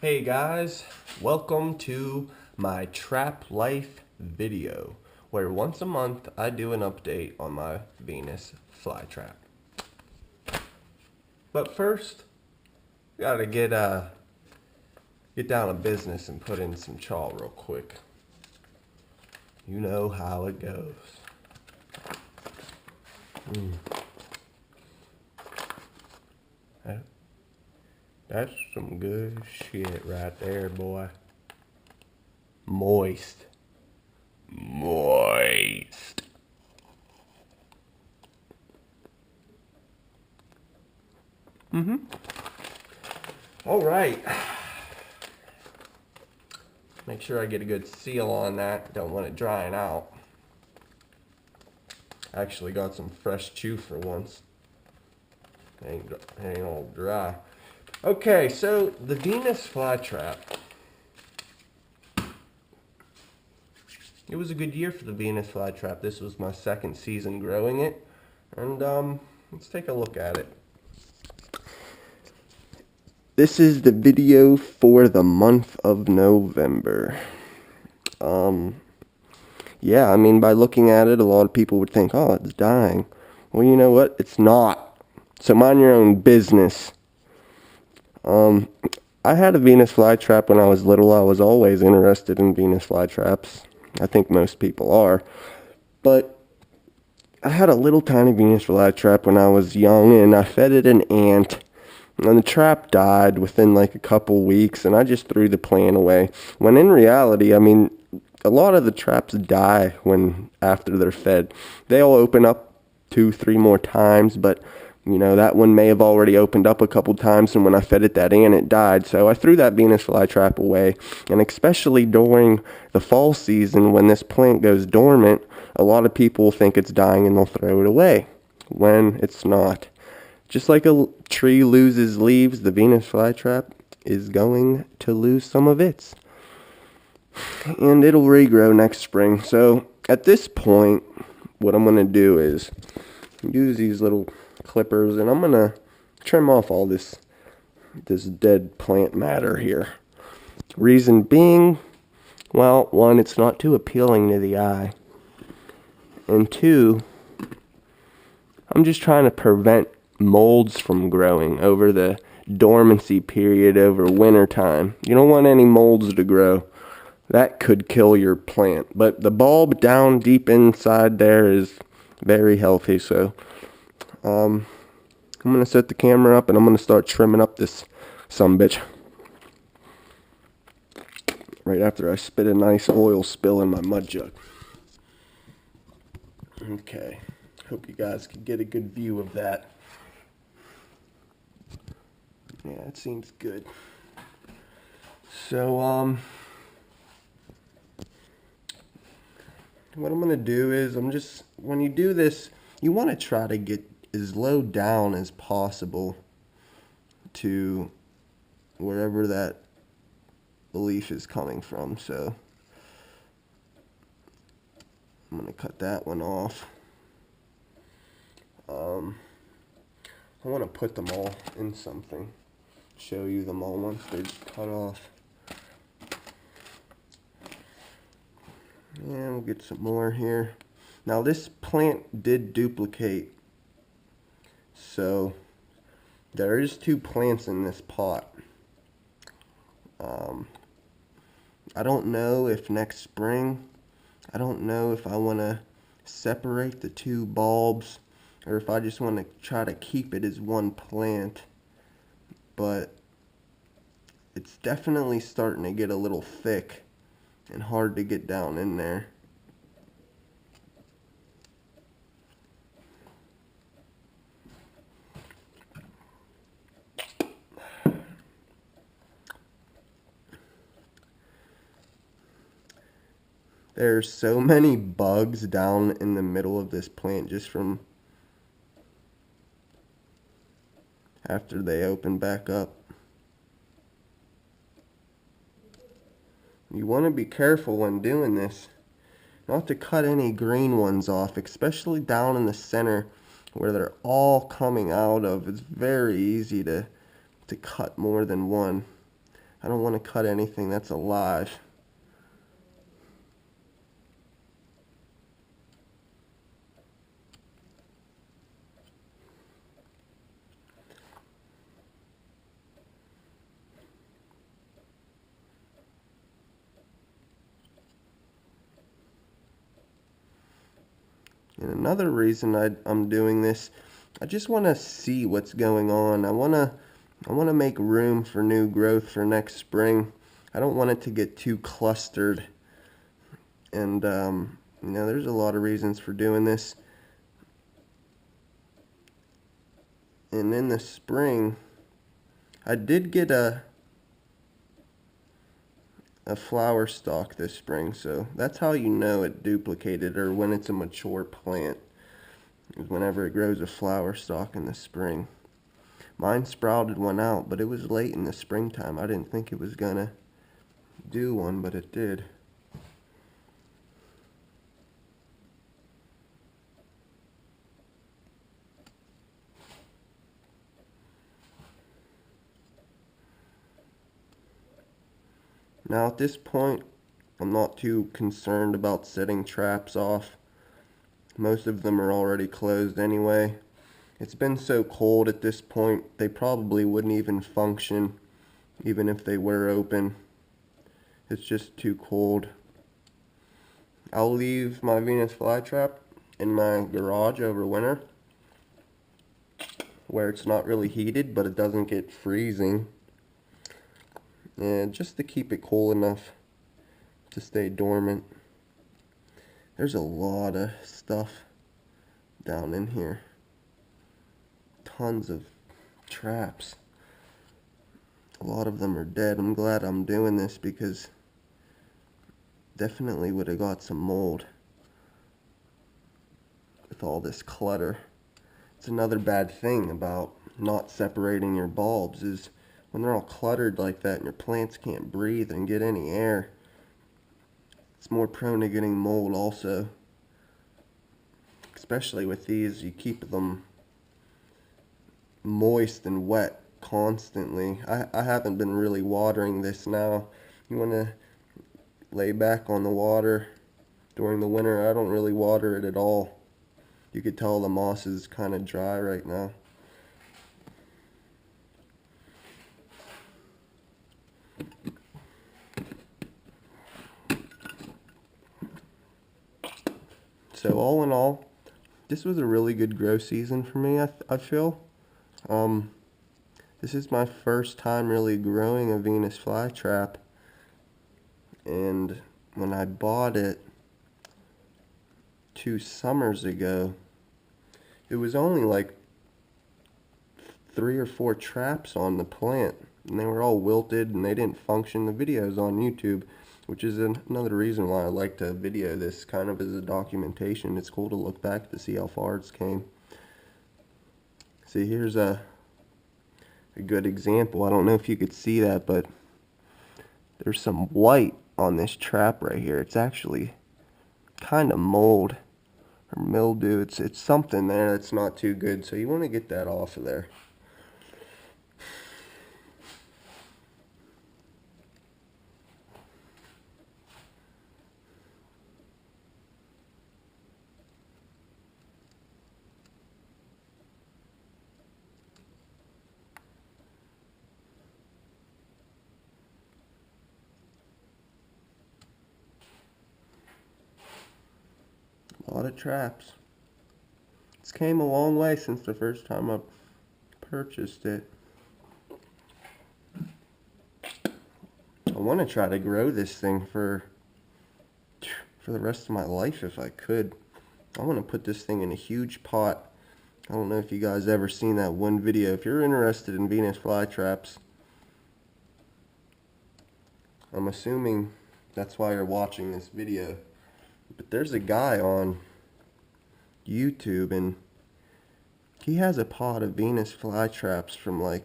Hey guys, welcome to my Traplife video, where once a month I do an update on my Venus flytrap. But first, gotta get down to business and put in some chaw real quick. You know how it goes. That- That's some good shit right there, boy. Moist. Moist. All right. Make sure I get a good seal on that. Don't want it drying out. Actually got some fresh chew for once. Ain't all dry. Okay, so the Venus flytrap. It was a good year for the Venus flytrap. This was my second season growing it. And let's take a look at it. This is the video for the month of November. Yeah, I mean, by looking at it, a lot of people would think, oh, it's dying. Well, you know what? It's not. So mind your own business. I had a Venus flytrap when I was little. I was always interested in Venus flytraps. I think most people are. But I had a little tiny Venus flytrap when I was young, and I fed it an ant. And the trap died within like a couple weeks, and I just threw the plant away. When in reality, I mean, a lot of the traps die when after they're fed. They'll open up 2, 3 more times, but you know, that one may have already opened up a couple times, and when I fed it that ant, it died. So I threw that Venus flytrap away, and especially during the fall season when this plant goes dormant, a lot of people think it's dying and they'll throw it away when it's not. Just like a tree loses leaves, the Venus flytrap is going to lose some of its. And it'll regrow next spring. So at this point, what I'm going to do is use these little clippers, and I'm going to trim off all this dead plant matter here. Reason being, well, one, it's not too appealing to the eye. And two, I'm just trying to prevent molds from growing over the dormancy period over winter time. You don't want any molds to grow. That could kill your plant. But the bulb down deep inside there is very healthy. So I'm going to set the camera up and I'm going to start trimming up this sumbitch. Right after I spit a nice oil spill in my mud jug. Okay. Hope you guys can get a good view of that. Yeah, it seems good. So, what I'm going to do is when you do this, you want to try to get as low down as possible to wherever that leaf is coming from. So, I'm going to cut that one off. I want to put them all in something. Show you them all once they're cut off. And we'll get some more here. Now this plant did duplicate. So there is 2 plants in this pot. I don't know if next spring, I don't know if I want to separate the 2 bulbs or if I just want to try to keep it as one plant. But it's definitely starting to get a little thick and hard to get down in there. There's so many bugs down in the middle of this plant just from after they open back up. You want to be careful when doing this, not to cut any green ones off, especially down in the center where they're all coming out of. It's very easy to cut more than one. I don't want to cut anything that's alive. And another reason I'm doing this, I just want to see what's going on. I want to make room for new growth for next spring. I don't want it to get too clustered. And you know, there's a lot of reasons for doing this. And in the spring, I did get a flower stalk this spring, so that's how you know it duplicated, or when it's a mature plant, is whenever it grows a flower stalk in the spring. Mine sprouted one out, but it was late in the springtime. I didn't think it was gonna do one, but it did. Now at this point, I'm not too concerned about setting traps off. Most of them are already closed anyway. It's been so cold at this point, they probably wouldn't even function even if they were open. It's just too cold. I'll leave my Venus flytrap in my garage over winter where it's not really heated, but it doesn't get freezing. And just to keep it cool enough to stay dormant. There's a lot of stuff down in here. Tons of traps. A lot of them are dead. I'm glad I'm doing this because definitely would have got some mold with all this clutter. It's another bad thing about not separating your bulbs is when they're all cluttered like that and your plants can't breathe and get any air, it's more prone to getting mold also. Especially with these, you keep them moist and wet constantly. I haven't been really watering this now. You want to lay back on the water during the winter. I don't really water it at all. You could tell the moss is kind of dry right now. So all in all, this was a really good grow season for me, I feel. This is my first time really growing a Venus flytrap, and when I bought it 2 summers ago, it was only like 3 or 4 traps on the plant, and they were all wilted and they didn't function. The video's on YouTube, which is another reason why I like to video this kind of as a documentation. It's cool to look back to see how far it's came. See, here's a good example. I don't know if you could see that, but there's some white on this trap right here. It's actually kind of mold or mildew. It's something there that's not too good, so you want to get that off of there. A lot of traps. It's came a long way since the first time I purchased it. I want to try to grow this thing for the rest of my life if I could. I want to put this thing in a huge pot. I don't know if you guys ever seen that one video. If you're interested in Venus flytraps, I'm assuming that's why you're watching this video. But there's a guy on YouTube and he has a pot of Venus flytraps from like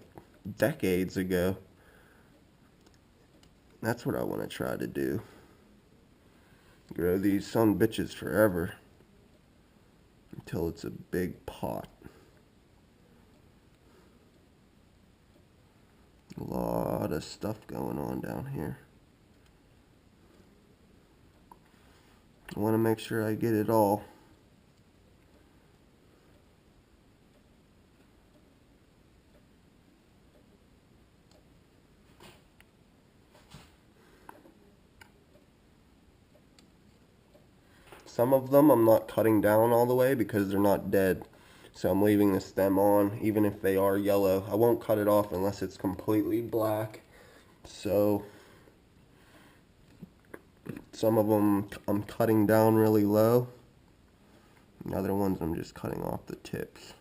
decades ago. That's what I want to try to do. Grow these son bitches forever until it's a big pot. A lot of of stuff going on down here. I want to make sure I get it all. Some of them I'm not cutting down all the way because they're not dead. So I'm leaving the stem on even if they are yellow. I won't cut it off unless it's completely black. So some of them I'm cutting down really low. The other ones I'm just cutting off the tips.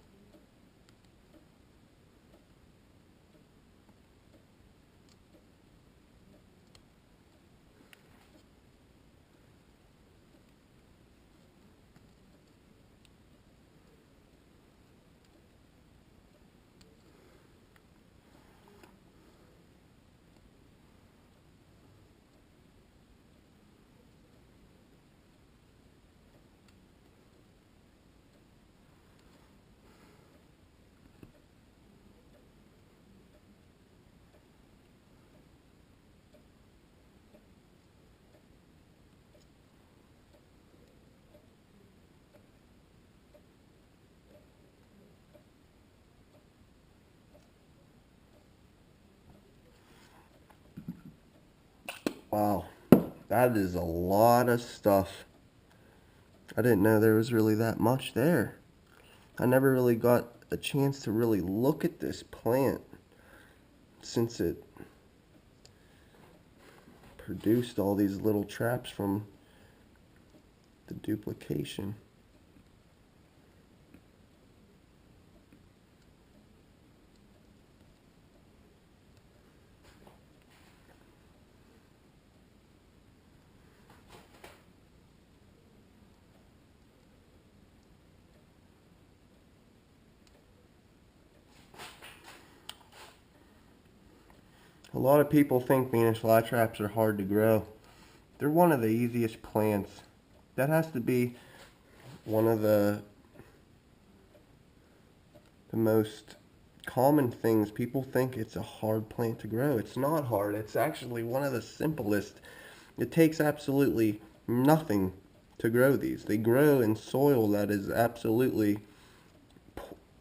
Wow, that is a lot of stuff. I didn't know there was really that much there. I never really got a chance to really look at this plant since it produced all these little traps from the duplication. A lot of people think Venus flytraps are hard to grow. They're one of the easiest plants. That has to be one of the most common things. People think it's a hard plant to grow. It's not hard. It's actually one of the simplest. It takes absolutely nothing to grow these. They grow in soil that is absolutely,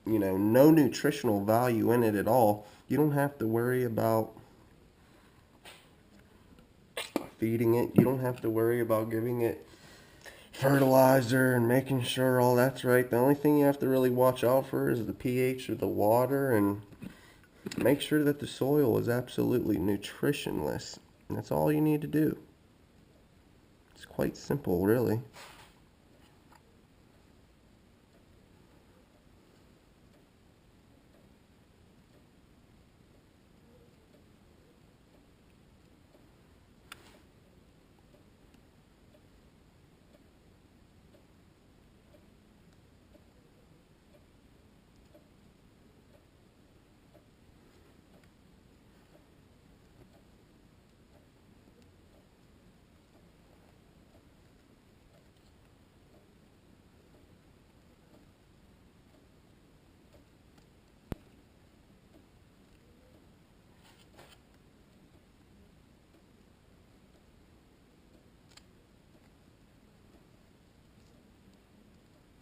no nutritional value in it at all. You don't have to worry about feeding it. You don't have to worry about giving it fertilizer and making sure all that's right. The only thing you have to really watch out for is the pH of the water, and make sure that the soil is absolutely nutritionless. And that's all you need to do. It's quite simple, really.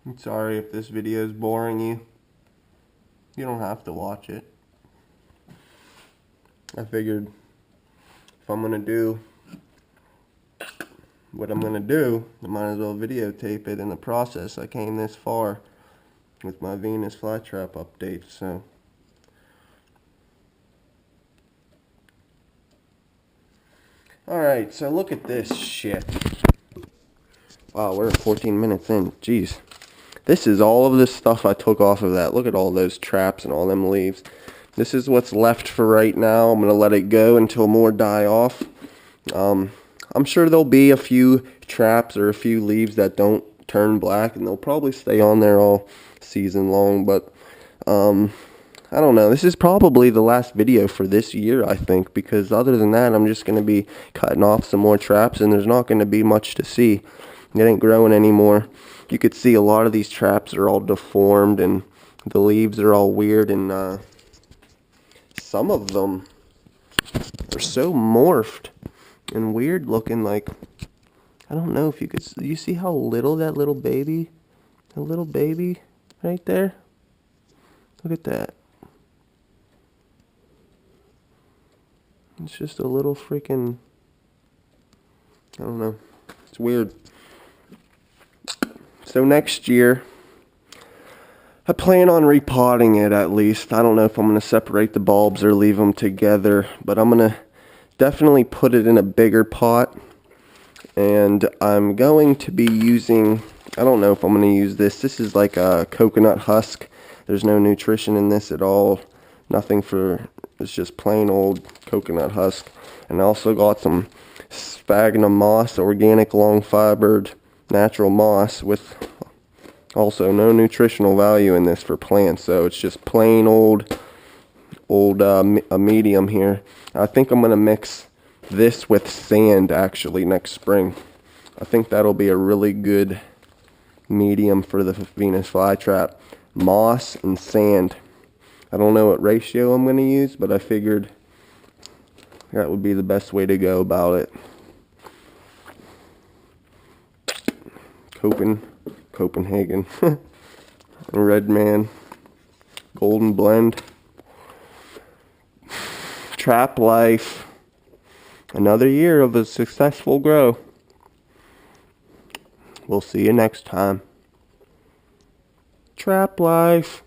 I'm sorry if this video is boring you. You don't have to watch it. I figured if I'm gonna do what I'm gonna do, I might as well videotape it in the process. I came this far with my Venus flytrap update, so. Alright, so look at this shit. Wow, we're 14 minutes in. Jeez. This is all of the stuff I took off of that. Look at all those traps and all them leaves. This is what's left for right now. I'm going to let it go until more die off. I'm sure there'll be a few traps or a few leaves that don't turn black, and they'll probably stay on there all season long, but I don't know. This is probably the last video for this year, I think, because other than that, I'm just going to be cutting off some more traps, and there's not going to be much to see. It ain't growing anymore. You could see a lot of these traps are all deformed, and the leaves are all weird, and some of them They're so morphed and weird looking. Like, I don't know if you could, you see how little that little baby right there? Look at that. It's just a little freaking, I don't know. It's weird. So next year, I plan on repotting it at least. I don't know if I'm going to separate the bulbs or leave them together, but I'm going to definitely put it in a bigger pot. And I'm going to be using, I don't know if I'm going to use this. This is like a coconut husk. There's no nutrition in this at all. Nothing for, it's just plain old coconut husk. And I also got some sphagnum moss, organic long fibered natural moss with also no nutritional value in this for plants. So it's just plain old a medium here. I think I'm going to mix this with sand actually next spring. I think that'll be a really good medium for the Venus flytrap. Moss and sand. I don't know what ratio I'm going to use, but I figured that would be the best way to go about it. Copenhagen. Red Man. Golden Blend. Traplife. Another year of a successful grow. We'll see you next time. Traplife.